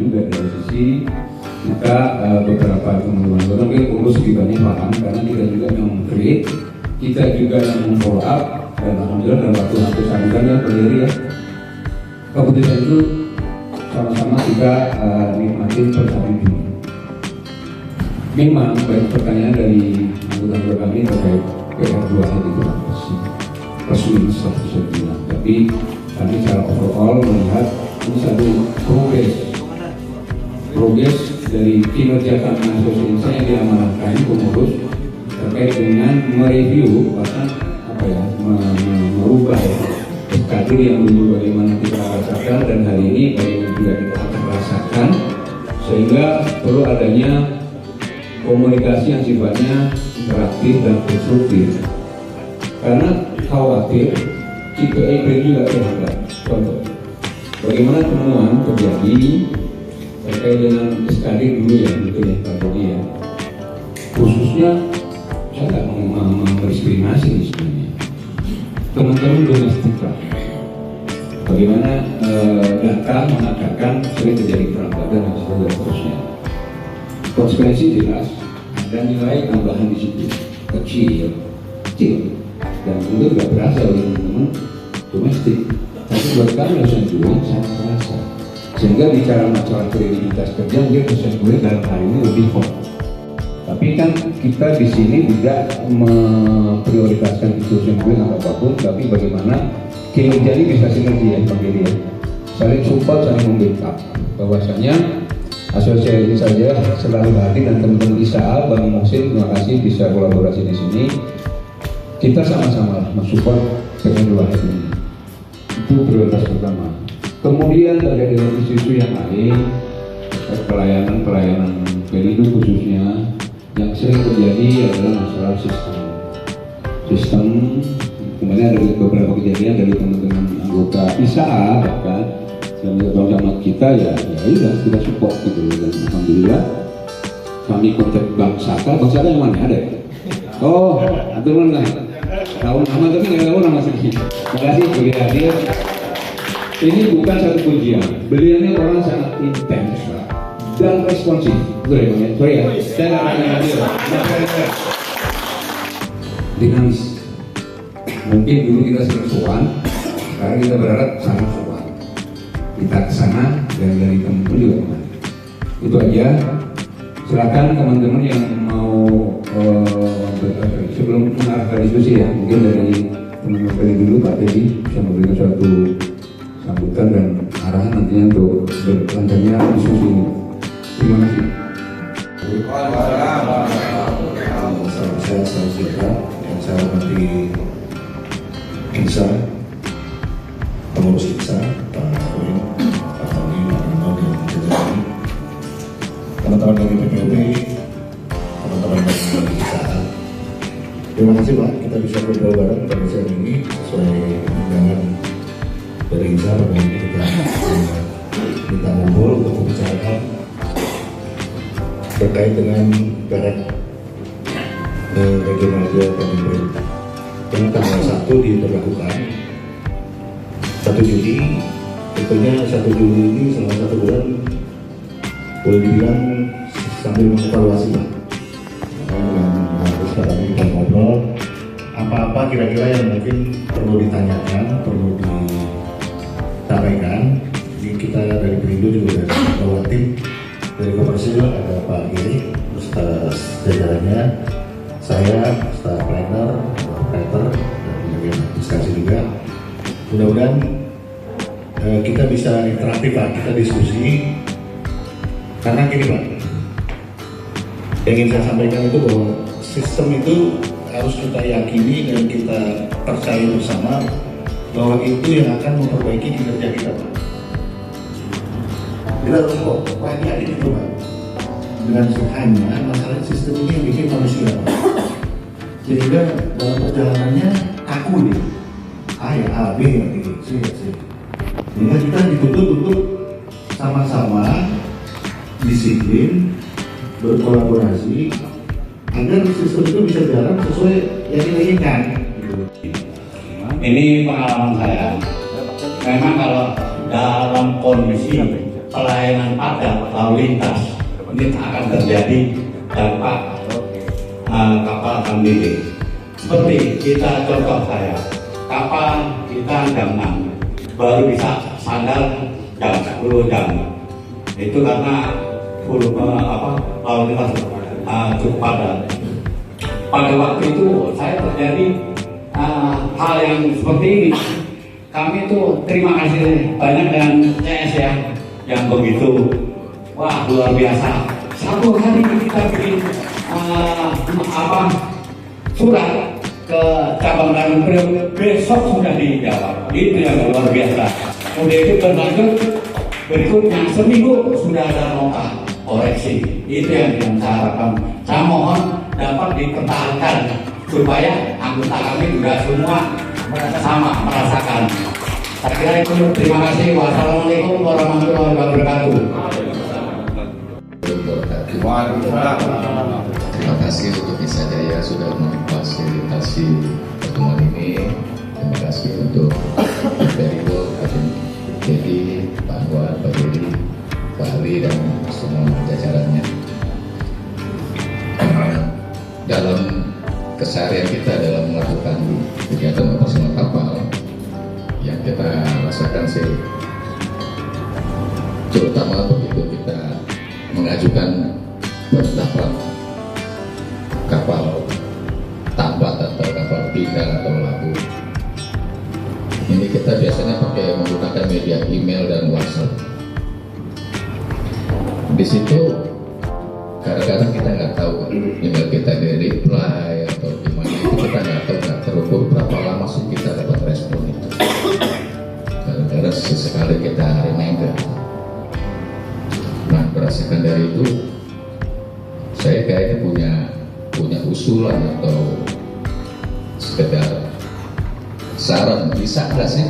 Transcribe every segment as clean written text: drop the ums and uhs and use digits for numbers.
juga dari sisi kita beberapa teman-teman mungkin urus kita ini paham karena kita juga yang create, kita juga yang follow up, dan alhamdulillah dalam waktu hampir sebulan ya berdiri ya keputusan itu sama-sama kita nikmatin bersama ini. Memang banyak pertanyaan dari anggota kami terkait PR2 itu resmi statusnya bilang, tapi kami secara overall melihat ini satu progres dari kinerja kami asosiasi yang diamanahkan pengurus terkait dengan mereview bahkan merubah SKD yang dulu bagaimana kita rasakan dan hari ini bagaimana juga kita akan rasakan, sehingga perlu adanya komunikasi yang sifatnya interaktif dan konstruktif karena khawatir jika juga terhambat. Contoh, bagaimana temuan terjadi terkait dengan SKD dulu ya mungkin ya Pak Dodi ya, khususnya saya nggak mau mendiskriminasi sebenarnya teman-teman domestik Pak. Bagaimana data mengatakan sering terjadi perangkatan dan seterusnya. Konsekuensi jelas dan nilai tambahan di situ kecil dan tentu tidak berasa oleh teman-teman domestik. Tapi buat kami dosen dua sangat terasa. Sehingga bicara masalah kredibilitas kerja mungkin dosen dua dalam hal ini lebih hot. Tapi kan kita di sini tidak memprioritaskan dosen dua atau apapun, tapi bagaimana kinerja ini bisa sinergi ya Pak Giri ya. Saling support, saling membackup. Bahwasanya asosiasi saja selalu hadir dan teman-teman ISAA, Bang Muhsin, terima kasih bisa kolaborasi di sini. Kita sama-sama mensupport PR2 ini. Itu prioritas pertama. Kemudian terkait dengan isu-isu yang lain, pelayanan perindo khususnya yang sering terjadi adalah masalah sistem. Kemudian ada beberapa kejadian dari teman-teman anggota ISAA bahkan yang bersama kita ya kita support gitu, dan alhamdulillah kami kontak Bang Saka yang mana ada ya? Oh, aturan lah. Tahu nama tapi nggak tahu nama sendiri. Terima kasih beliau hadir. Ini bukan satu pujian. Beliau ini orang sangat intens dan responsif. Sorry ya. Saya nggak akan hadir. Dinamis. Mungkin dulu kita sering sowan, sekarang kita berharap sama sowan. Kita ke sana dan dari teman-teman juga kemana. Itu aja. Silakan teman-teman yang mau sebelum mengarahkan diskusi ya, mungkin dari teman-teman dari dulu Pak Teddy bisa memberikan suatu sambutan dan arahan nantinya untuk berlanjutnya diskusi ini. Terima kasih. Saya hormati Insa, pengurus Insa, Pak Win, Pak Tony, Pak Rino, dan jajaran teman-teman dari PPOP, teman-teman dari ISAA. Terima kasih Pak, kita bisa ngobrol bareng pada siang ini sesuai undangan dari Insa. Pada ini kita ngobrol untuk membicarakan terkait dengan direct regional Kementerian yang tanggal 1 diberlakukan 1 Juli. Tentunya 1 Juli ini selama 1 bulan boleh dibilang sambil mengevaluasi Pak. Harus kita ngobrol apa-apa kira-kira yang mungkin perlu ditanyakan, perlu disampaikan. Jadi kita dari Perindo juga dari bawa tim dari Kopersil, ada Pak Giri beserta jajarannya, saya, staf planner, operator, dan bagian administrasi juga. Mudah-mudahan kita bisa interaktif Pak, kita diskusi. Karena gini Pak, yang ingin saya sampaikan itu bahwa sistem itu harus kita yakini dan kita percaya bersama bahwa itu yang akan memperbaiki kinerja kita Pak. Kita harus kok yakin itu Pak. Dengan hanya masalah sistem ini yang bikin manusia Pak. Sehingga dalam perjalanannya kaku nih, A ya A, B ya B, C ya C. Sehingga kita dituntut untuk sama-sama disiplin, berkolaborasi agar sistem itu bisa jalan sesuai yang kita inginkan. Ini pengalaman saya. Memang kalau dalam kondisi pelayanan padat lalu lintas, ini akan terjadi dampak kapal kami. Seperti kita contoh saya, kapal kita jam 6 baru bisa sandar jam 10 jam. Itu karena lalu lintas cukup padat. Pada waktu itu saya terjadi hal yang seperti ini. Kami tuh terima kasih banyak dengan CS yang begitu luar biasa. Satu hari kita bikin surat ke cabang Tanjung Priok, besok sudah dijawab. Itu yang luar biasa. Kemudian itu berlanjut, berikutnya seminggu sudah ada nota koreksi. Itu yang saya harapkan. Saya mohon dapat dipertahankan supaya anggota kami juga semua merasakan. Saya kira itu. Terima kasih. Wassalamualaikum warahmatullahi wabarakatuh. Terima kasih untuk Nisa Jaya sudah memfasilitasi pertemuan ini. Terima kasih untuk Perindo, jadi Pak Anwar, Pak Dedi, Pak Ali dan semua jajarannya. Dalam keseharian kita dalam melakukan kegiatan operasional kapal, yang kita rasakan sih, terutama begitu kita mengajukan penetapan kapal tambat atau kapal pindah atau labu, ini kita biasanya menggunakan media email dan WhatsApp. Di situ kadang-kadang kita nggak tahu email kita di reply atau gimana, itu kita nggak terukur berapa lama sih kita dapat respon itu. Kadang-kadang sesekali kita reminder. Nah, berdasarkan dari itu, saya kayaknya punya usulan atau sekedar saran, bisa nggak sih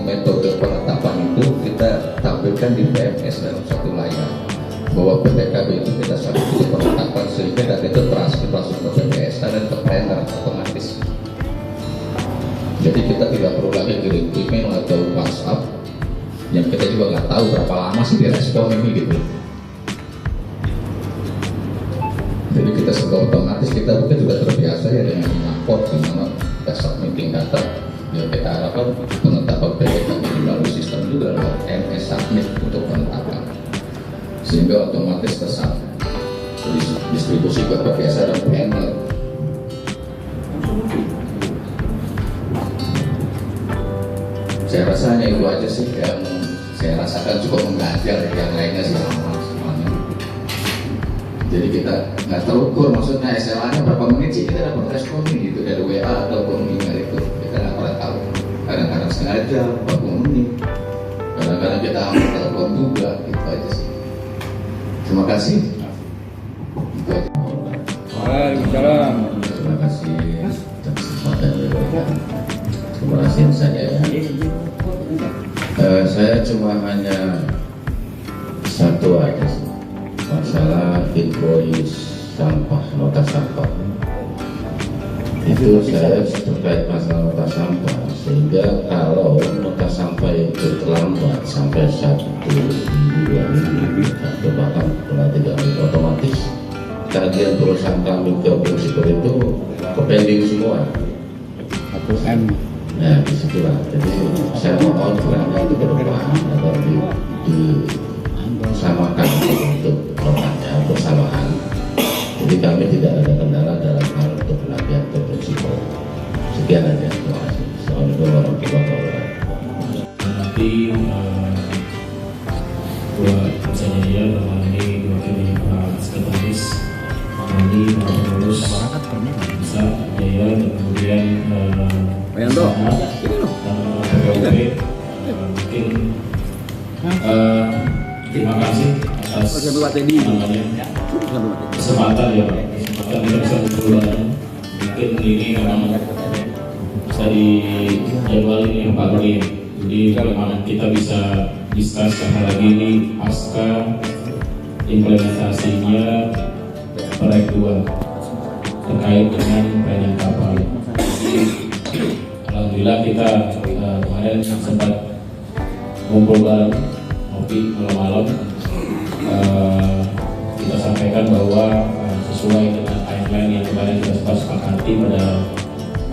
metode penetapan itu kita tampilkan di PMS dalam satu layar, bahwa PTKB itu kita satu penetapan sehingga data itu transfer langsung ke PPS dan ke planner otomatis. Jadi kita tidak perlu lagi kirim email atau WhatsApp yang kita juga nggak tahu berapa lama sih direspon ini gitu. Jadi kita secara otomatis kita juga terbiasa ya dengan import di mana kita submitting data. Ya kita harapkan penetapan PTKB melalui sistem juga lewat MS submit untuk penetapan, sehingga otomatis tersampaikan distribusi ke PPS dan planner. Saya rasa hanya itu aja sih yang saya rasakan cukup mengganjal, yang lainnya sih sama semuanya. Jadi kita nggak terukur, maksudnya SLA-nya berapa menit sih kita dapat respon gitu dari WA ataupun email itu, kita nggak pernah tahu. Kadang-kadang setengah jam, 40 menit, kadang-kadang kita ambil telepon juga, gitu aja sih. Terima kasih. Waalaikumsalam. Terima kasih atas kesempatan yang diberikan. Terima kasih saja ya. Saya cuma hanya satu aja sih, masalah invoice sampah, nota sampah. Itu saya terkait masalah nota sampah, sehingga kalau nota sampah itu terlambat sampai 1 minggu, 2 minggu, atau bahkan 3 minggu, otomatis tagihan perusahaan kami ke prinsipal itu pending semua. 1M. Nah, disitulah. Jadi saya mohon kiranya itu ke depan agar disamakan untuk notanya bersamaan. Jadi kami tidak ada kendala dalam hal untuk penagihan ke prinsipal. Sekian aja. Terima kasih. Assalamualaikum warahmatullahi wabarakatuh. Nanti buat saya ini diwakili Pak Sekretaris kami mengurus bisa Jaya dan kemudian PWP mungkin terima kasih atas namanya kesempatan ya Pak, kesempatan kita bisa berbulan. Mungkin ini memang bisa dijadwal ini Pak Ruli. Jadi bagaimana kita bisa discuss karena lagi ini pasca implementasinya proyek 2 terkait dengan pelayanan kapal. Alhamdulillah kita kemarin sempat ngumpul bareng kopi malam-malam, kita sampaikan bahwa sesuai dengan timeline yang kemarin kita sepakati pada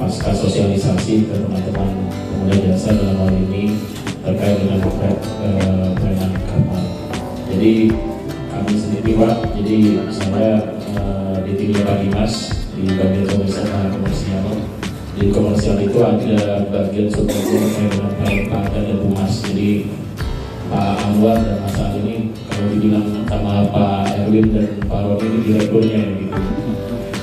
pasca sosialisasi ke teman-teman pemuda jasa dalam hal ini terkait dengan pelayanan kapal. Jadi kami sendiri Pak, jadi saya di tim Dinas di bagian komersial. Di komersial itu ada bagian subkontraktor terkait dengan pelayanan dan humas. Jadi Pak Anwar dan Mas Ali ini kalau dibilang sama Pak Erwin dan Pak Roni ini direkturnya gitu.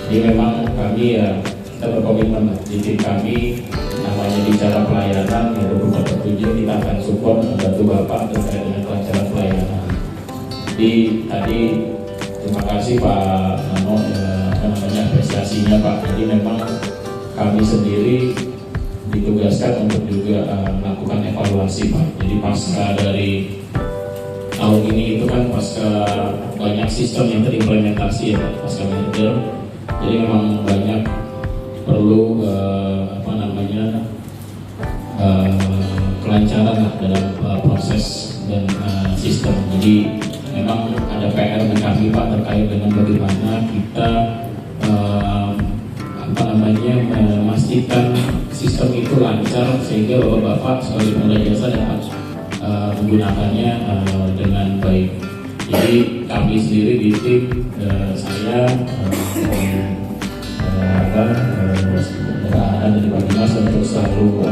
Jadi memang kami ya kita berkomitmen di tim kami namanya bicara pelayanan ya 24/7 kita akan support membantu Bapak terkait dengan kelancaran pelayanan. Jadi tadi terima kasih Pak Nano apresiasinya Pak. Jadi memang kami sendiri ditugaskan untuk juga melakukan evaluasi Pak. Jadi pasca dari tahun ini itu kan pasca banyak sistem yang terimplementasi ya Pak, pasca merger. Jadi memang banyak perlu kelancaran lah dalam proses dan sistem. Jadi memang ada PR dengan kami Pak terkait dengan bagaimana kita memastikan sistem itu lancar sehingga Bapak-bapak sebagai pengguna jasa dapat menggunakannya dengan baik. Jadi kami sendiri di tim saya ada dari Pak Dinas untuk selalu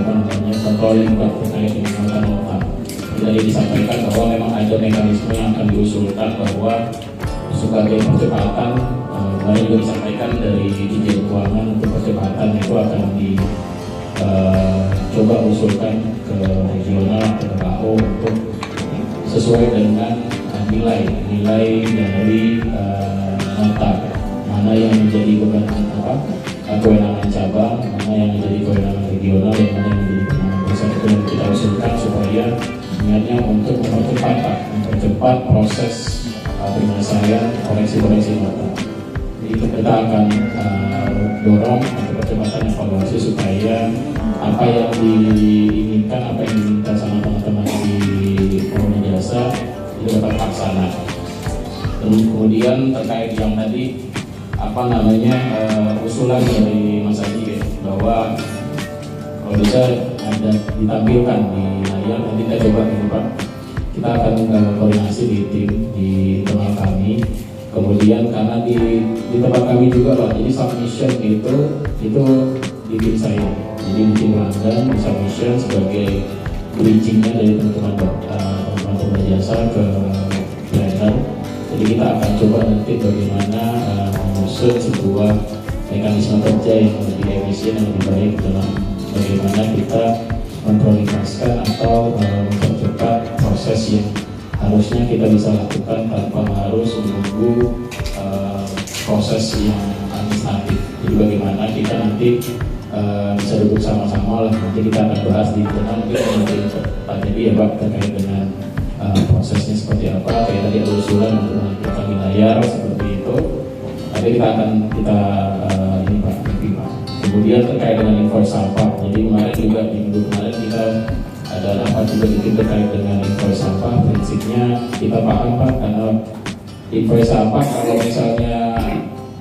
controlling Pak terkait dengan nota. Jadi disampaikan bahwa memang ada mekanisme yang akan diusulkan bahwa sebagai percepatan kemarin juga disampaikan dari Dirjen Keuangan untuk percepatan itu akan dicoba usulkan ke regional ke KO untuk sesuai dengan nilai dari nota mana yang menjadi kewenangan cabang, mana yang menjadi kewenangan regional dan mana yang menjadi kewenangan pusat. Itu yang kita usulkan supaya niatnya untuk mempercepat proses penyelesaian koreksi nota. Jadi kita akan dorong untuk percepatan evaluasi supaya apa yang diinginkan, apa yang diminta sama teman-teman di pengguna jasa itu dapat laksana. Kemudian terkait yang tadi usulan dari Mas Haji bahwa kalau bisa ada ditampilkan di layar, nanti kita coba gitu Pak. Kita akan koordinasi di tim di internal kami. Kemudian karena di tempat kami juga Pak, jadi submission itu di tim saya. Jadi di tim pelanggan di submission sebagai bridgingnya dari teman-teman pengguna jasa ke planner. Jadi kita akan coba nanti bagaimana menyusun sebuah mekanisme kerja yang lebih efisien, yang lebih baik dalam bagaimana kita memprioritaskan atau mempercepat proses yang harusnya kita bisa lakukan tanpa harus menunggu proses yang administratif. Jadi bagaimana kita nanti bisa duduk sama-sama lah, nanti kita akan bahas di internal nanti Pak Jadi ya Pak terkait dengan prosesnya seperti apa. Kayak tadi ada usulan untuk menampilkan di layar seperti itu. Tapi kita akan ini Pak. Kemudian terkait dengan invoice sampah. Jadi kemarin juga di minggu kemarin kita ada rapat juga bikin terkait dengan invoice sampah. Prinsipnya kita paham Pak, karena invoice sampah kalau misalnya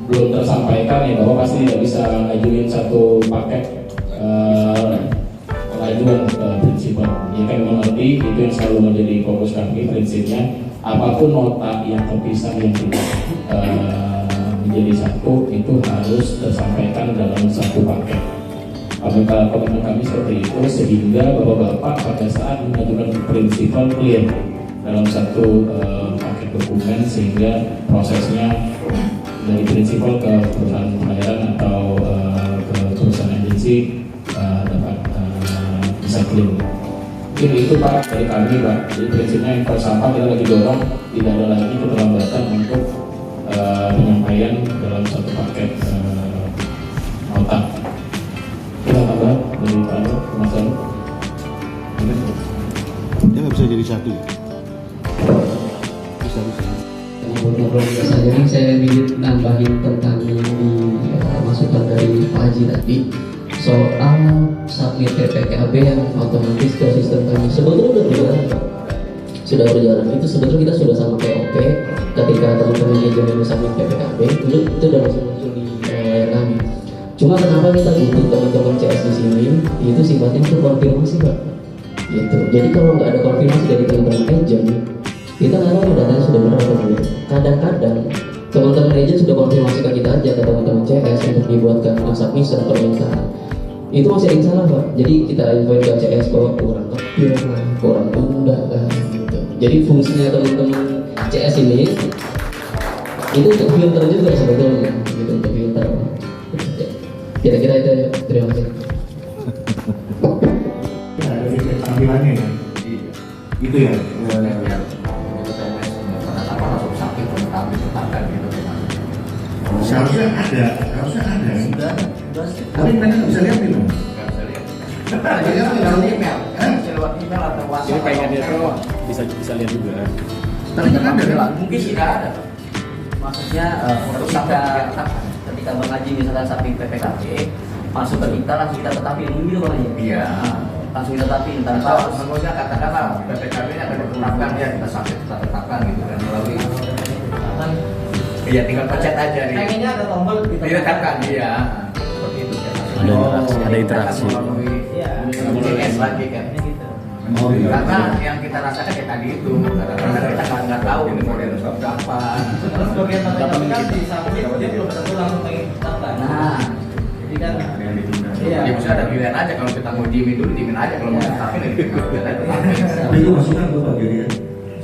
belum tersampaikan ya Bapak pasti tidak bisa ngajuin satu paket pengajuan prinsipal. Ya kan mengerti itu yang selalu menjadi fokus kami. Prinsipnya apapun nota yang terpisah yang tidak menjadi satu itu harus tersampaikan dalam satu paket. Komitmen kami seperti itu sehingga Bapak-bapak pada saat mengajukan prinsipal clear dalam satu paket dokumen sehingga prosesnya dari prinsipal ke perusahaan pembayaran atau ke perusahaan agensi dapat bisa clear. Mungkin itu Pak dari kami Pak. Jadi prinsipnya invoice sampah kita lagi dorong tidak ada lagi keterlambatan untuk penyampaian dalam satu paket nota. Kita tambah dari Pak Mas Anu. Dia nggak bisa jadi satu. Bisa. Ngobrol saja kan saya ingin nambahin tentang yang masukan dari Pak Haji tadi soal submit PPKB yang otomatis ke sistem kami. Sebetulnya udah berjalan Pak. sudah berjalan. Itu sebetulnya kita sudah sama POP ketika teman-teman manajemen submit PPKB itu udah langsung muncul di layar kami. Cuma kenapa kita butuh teman-teman CS di sini? Itu sifatnya untuk konfirmasi, Pak. Gitu. Jadi kalau nggak ada konfirmasi dari teman-teman agent, kita nggak tahu datanya sudah benar atau belum. Kadang-kadang teman-teman agent sudah konfirmasi ke kita aja, ke teman-teman CS untuk dibuatkan submission permintaan. Itu masih ada yang salah, Pak. Jadi kita infoin ke CS bahwa kurang kepil lah, kurang tunda lah gitu. Jadi fungsinya teman-teman CS ini itu untuk filter juga sebetulnya, gitu, untuk filter. Kira-kira itu aja. Terima kasih. Ada feedback tampilannya ya. Itu ya. Seharusnya ada. Tapi mereka nggak bisa lihat nih, Bang. Jadi pengennya itu bisa lihat juga. Tapi kan ada. Mungkin tidak ada. Maksudnya ketika Bang Haji misalkan samping PPKB masuk ke kita langsung kita tetapin gitu Bang Haji. Iya. Langsung kita tetapin tanpa Sebenarnya katakanlah PPKB nya akan ditetapkan ya kita sampai kita tetapkan gitu kan melalui. Iya tinggal pencet aja nih. pengennya ada tombol Ditetapkan iya. Seperti itu ya. Ada interaksi. Iya. CS lagi kan. Oh, iya. Karena yang kita rasakan ya tadi itu karena kita nggak tahu ini model seperti apa. Terus bagian PPKB kan di samping dia belum tentu langsung pengen tetapkan. Nah, Jadi kan iya. Ya maksudnya ada pilihan aja kalau kita mau diemin dulu diemin aja kalau mau tetapin ya kita tetapin. Tapi itu masukan Bapak jadi ya.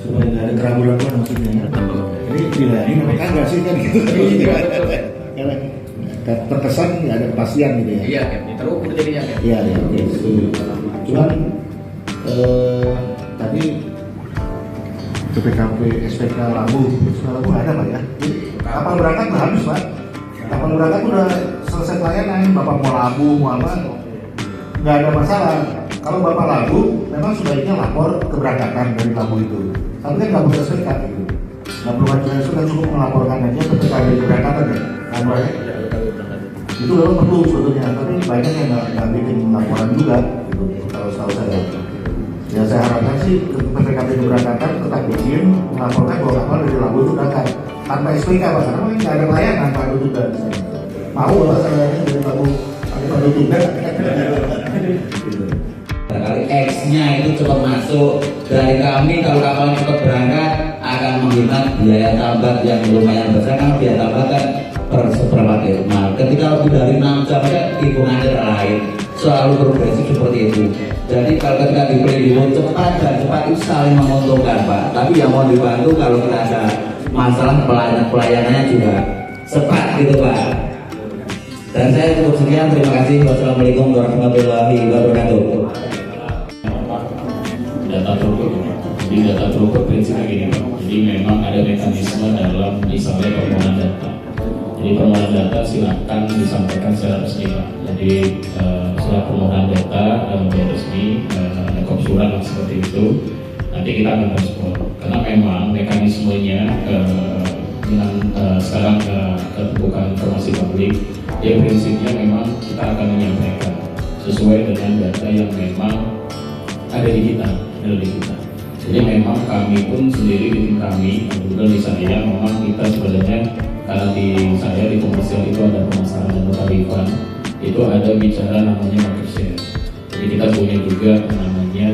Supaya nggak ada keraguan maksudnya. Ini pilihan ini memang kagak sih kan gitu. Karena terkesan nggak ada kepastian gitu ya. Iya kan, terukur jadinya kan. Iya, iya, oke, setuju. Cuman tadi PPKB, SPK Labu, SPK Labu ada Pak ya? Jadi kapal berangkat udah habis Pak. Kapal berangkat udah selesai pelayanan, Bapak mau Labu, mau apa, nggak ada masalah. Kalau Bapak Labu, memang sebaiknya lapor keberangkatan dari Labu itu. Tapi kan nggak bisa SPK gitu. Nggak perlu ajudan sudah cukup melaporkan aja PPKB keberangkatan ya. Lalu aja. Itu memang perlu sebetulnya, tapi banyak yang nggak bikin laporan juga, gitu, kalau setahu saya. Ya saya harapkan sih PPKB keberangkatan tetap bikin melaporkan bahwa kapal dari Labu itu berangkat tanpa SPK Pak, karena memang nggak ada pelayanan Pak itu juga. Mau Bapak saya dari Labu ada pada tunda. Barangkali X-nya itu cepat masuk dari kami, kalau kapal cepat berangkat akan menghemat biaya tambat yang lumayan besar, karena biaya tambat kan per seberapa termal. Ketika lebih dari 6 jam kan hitungannya lain, selalu progresif seperti itu. Jadi kalau ketika dibeli cepat dan cepat itu saling menguntungkan Pak. Tapi yang mau dibantu kalau kita ada masalah pelayanannya juga cepat gitu Pak. Dan saya cukup sekian, terima kasih. Wassalamualaikum warahmatullahi wabarakatuh. Data throughput. Jadi data throughput prinsipnya gini Pak. Jadi memang ada mekanisme dalam misalnya permohonan data. Jadi permohonan data silakan disampaikan secara resmi Pak. Jadi setelah permohonan data biar resmi ada kopsuran seperti itu, nanti kita akan respon. Karena memang mekanismenya dengan sekarang keterbukaan informasi publik, ya prinsipnya memang kita akan menyampaikan sesuai dengan data yang memang ada di kita. Jadi memang kami pun sendiri di tim kami, juga di saya, memang kita sebenarnya karena di saya di komersial itu ada pemasaran dan ketarifan, itu ada bicara namanya market share. Jadi kita punya juga namanya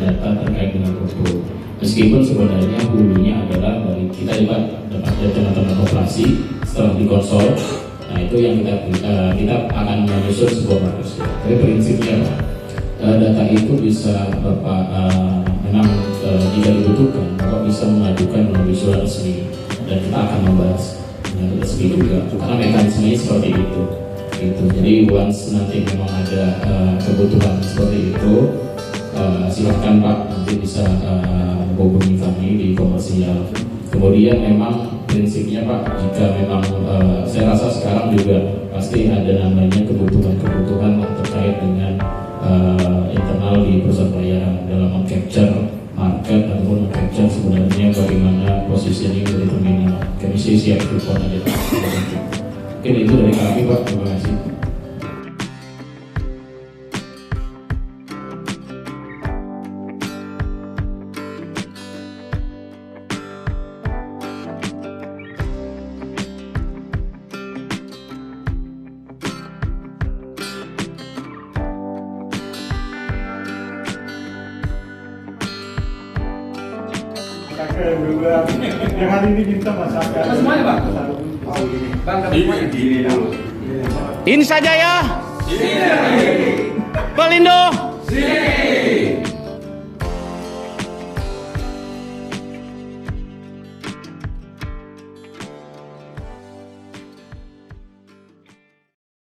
data terkait dengan mutu. Meskipun sebenarnya hulunya adalah dari kita dapat dari teman-teman operasi setelah dikonsol. Nah itu yang kita akan menyusun sebuah market share. Tapi prinsipnya data itu bisa Bapak memang jika dibutuhkan Bapak bisa mengajukan melalui surat resmi dan kita akan membahas dengan resmi juga karena mekanismenya seperti itu gitu. Jadi once nanti memang ada kebutuhan seperti itu silakan Pak nanti bisa hubungi kami di komersial. Kemudian memang prinsipnya Pak jika memang saya rasa sekarang juga pasti ada namanya kebutuhan yang terkait dengan internal di perusahaan pelayaran dalam meng-capture market ataupun meng-capture sebenarnya bagaimana positioning dari terminal. Kami siap support aja. Mungkin itu dari kami Pak, terima kasih. Yang hari ini bintang masyarakat. Semuanya bang. Bang, Ini dulu. Ini saja ya. Ini.